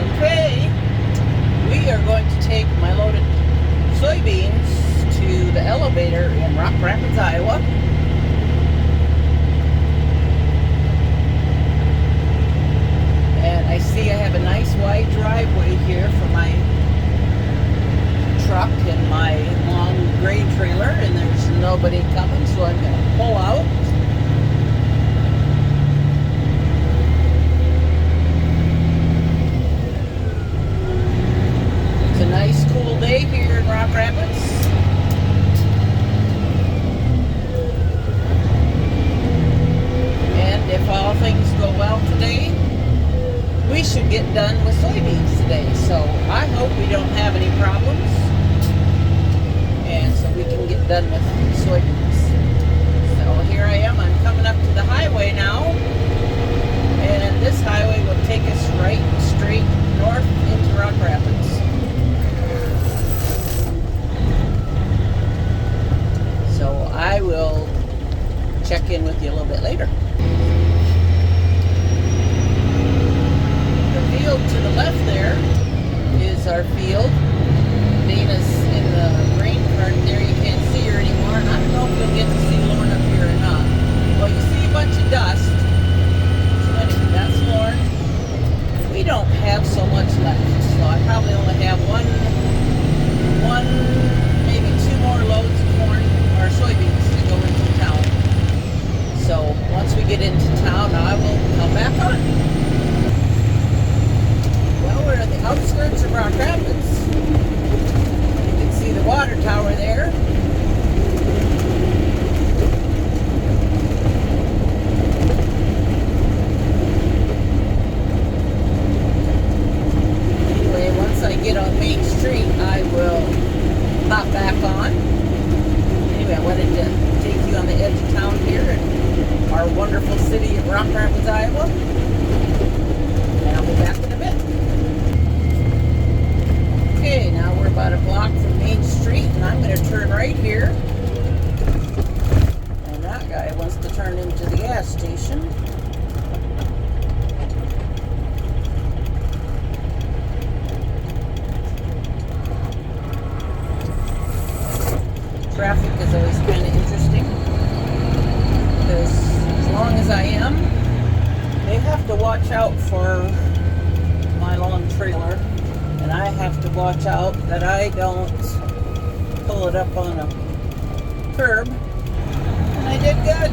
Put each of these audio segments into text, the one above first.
Okay, we are going to take my loaded soybeans to the elevator in Rock Rapids, Iowa. And I see I have a nice wide driveway here for my truck and my long grain trailer, and there's nobody coming, so I'm going to pull out. It's a nice cool day here in Rock Rapids. And if all things go well today, we should get done with soybeans today. So I hope we don't have any problems, and so we can get done with soybeans. So here I am. I'm coming up to the highway now, and this highway will take us right straight north into Rock Rapids. So I will check in with you a little bit later. The field to the left there is our field. Dana's in the grain cart there. You can't see her anymore, and I don't know if you'll get to see Lauren up here or not. Well, you see a bunch of dust. So anyway, that's Lauren. We don't have so much left, so I probably only have one, maybe two more loads of corn or soybeans to go into town. So once we get into town, I will come back on. Well, we're at the outskirts of Rock Rapids. You can see the water tower there. Anyway, once I get on Main Street, I will hop back on. Anyway, I wanted to take you on the edge of town here in our wonderful city of Rock Rapids, Iowa. And I'll be back in a bit. Okay, now we're about a block from Main Street, and I'm going to turn right here. And that guy wants to turn into the gas station. Traffic is always kind of interesting, because as long as I am, they have to watch out for my long trailer, and I have to watch out that I don't pull it up on a curb, and I did good.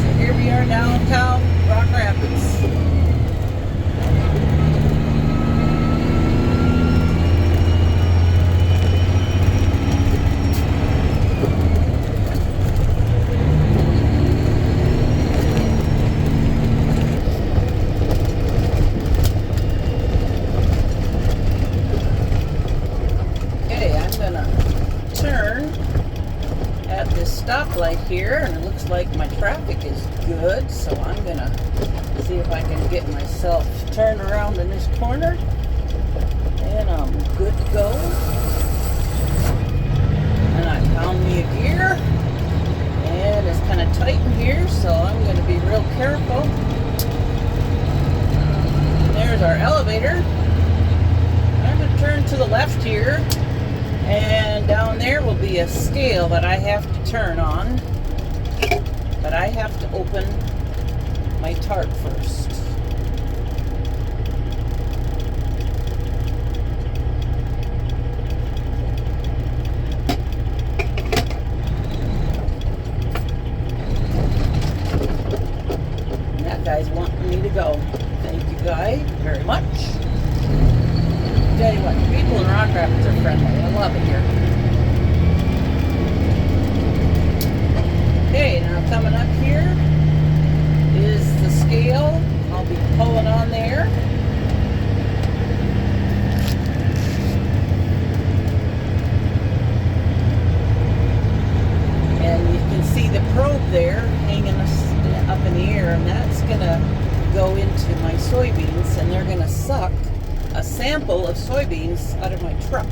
So here we are downtown Rock Rapids. Stoplight here, and it looks like my traffic is good, so I'm gonna see if I can get myself turned around in this corner, and I'm good to go. And I found me a gear, and it's kind of tight in here, so I'm going to be real careful. There's our elevator. I'm going to turn to the left here, and down there will be a scale that I have to turn on, but I have to open my tarp first. And that guy's wanting me to go. Thank you, guy, very much. Tell you what, people in Rock Rapids are friendly. I love it here. Okay, now coming up here is the scale. I'll be pulling on there. And you can see the probe there hanging up in the air, and that's going to go into my soybeans, and they're going to suck a sample of soybeans out of my truck.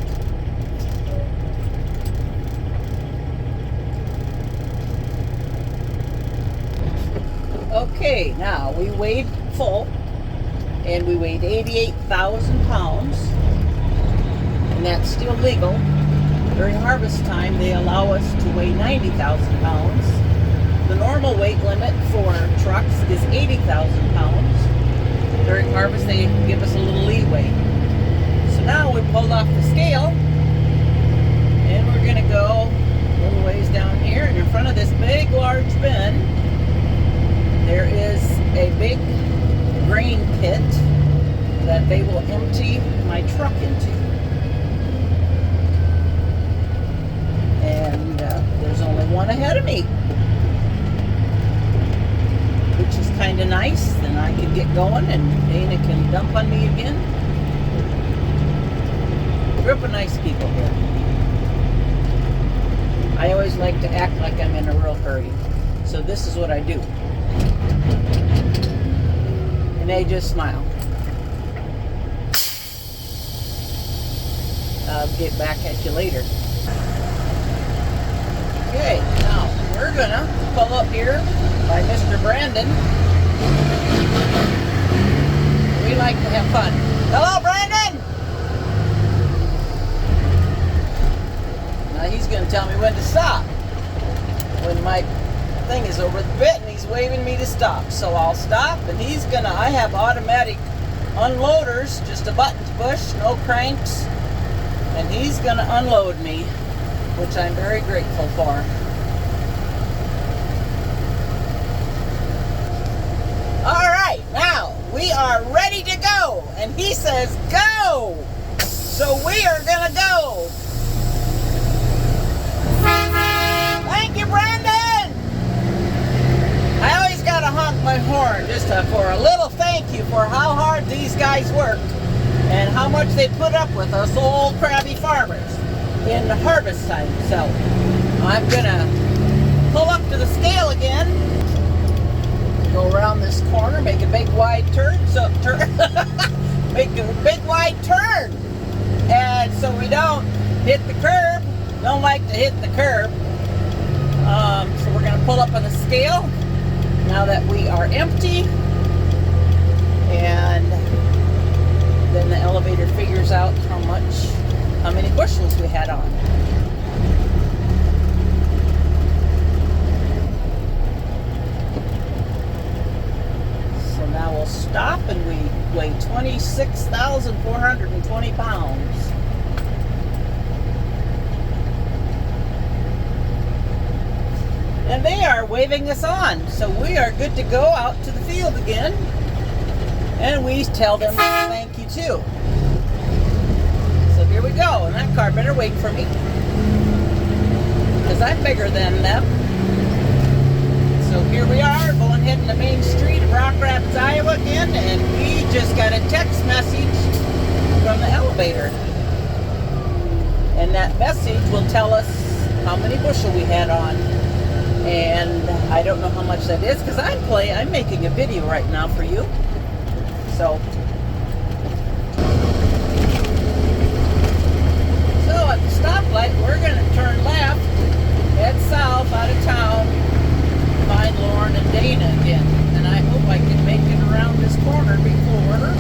Okay, now we weighed full, and we weighed 88,000 pounds, and that's still legal. During harvest time, they allow us to weigh 90,000 pounds. The normal weight limit for trucks is 80,000 pounds. During harvest, they give us a little leeway. So now we pulled off the scale, and we're going to go a little ways down here, and in front of this big, large bin, there is a big grain pit that they will empty my truck into. And there's only one ahead of me, which is kind of nice. Then I can get going and Dana can dump on me again. Group of nice people here. I always like to act like I'm in a real hurry. So this is what I do. And they just smile. I'll get back at you later. Okay, now we're gonna pull up here by Mr. Brandon. We like to have fun. Hello, Brandon! Now he's gonna tell me when to stop. When my thing is over the bit and he's waving me to stop. So I'll stop and I have automatic unloaders, just a button to push, no cranks. And he's gonna unload me, which I'm very grateful for. All right, now we are ready to go. And he says, go! So we are gonna go. Thank you, Brandon! I always gotta honk my horn just for a little thank you for how hard these guys work and how much they put up with us old crabby farmers in the harvest time. So I'm gonna pull up to the scale again, go around this corner, make a big wide turn, make a big wide turn, and so we don't hit the curb. Don't like to hit the curb. So we're gonna pull up on the scale now that we are empty, and then the elevator figures out how many bushels we had on. So now we'll stop and we weigh 26,420 pounds. And they are waving us on. So we are good to go out to the field again. And we tell them thank you too. So here we go. And that car better wait for me, because I'm bigger than them. So here we are, going heading the main street of Rock Rapids, Iowa again. And we just got a text message from the elevator. And that message will tell us how many bushel we had on. And I don't know how much that is, because I'm making a video right now for you. So at the stoplight, we're going to turn left, head south out of town, find Lauren and Dana again. And I hope I can make it around this corner before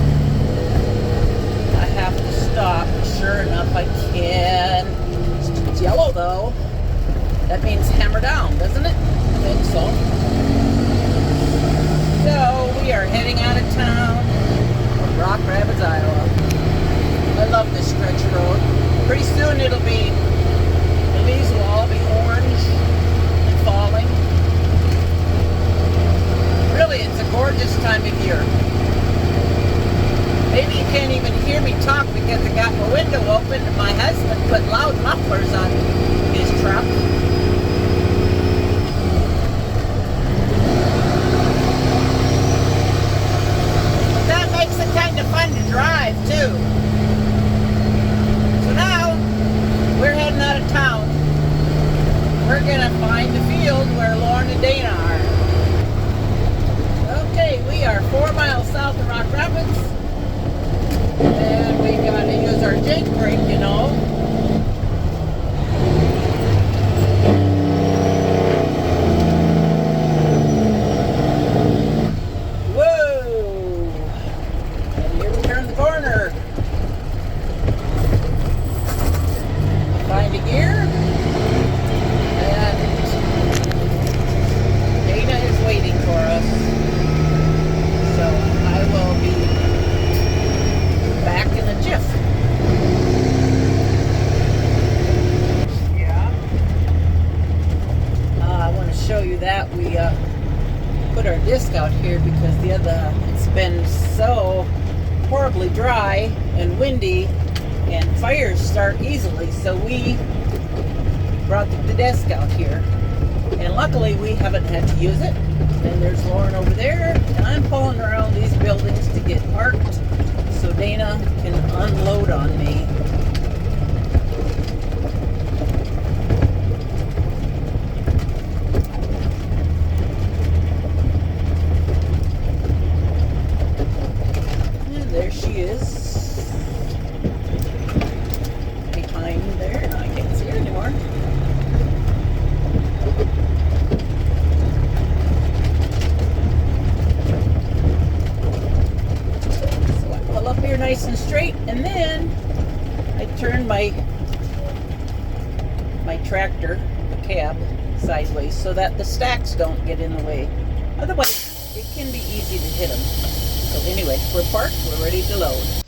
I have to stop. Sure enough, I can. It's yellow though. That means hammer down, doesn't it? I think so. So we are heading out of town from Rock Rapids, Iowa. I love this stretch of road. Pretty soon the leaves will all be orange and falling. Really, it's a gorgeous time of year. Maybe you can't even hear me talk because I got my window open and my husband put loud mufflers on his truck. That makes it kind of fun to drive too. So now we're heading out of town. We're gonna find the field where Lauren and Dana are. Okay, we are 4 miles south of Rock Rapids. And we gotta use our jake brake, you know. it's been so horribly dry and windy, and fires start easily, so we brought the desk out here. And luckily we haven't had to use it. And there's Lauren over there, and I'm pulling around these buildings to get parked so Dana can unload on me. And there she is. Behind there. I can't see her anymore. Up here nice and straight, and then I turn my tractor, the cab, sideways so that the stacks don't get in the way. Otherwise, it can be easy to hit them. So anyway, we're parked, we're ready to load.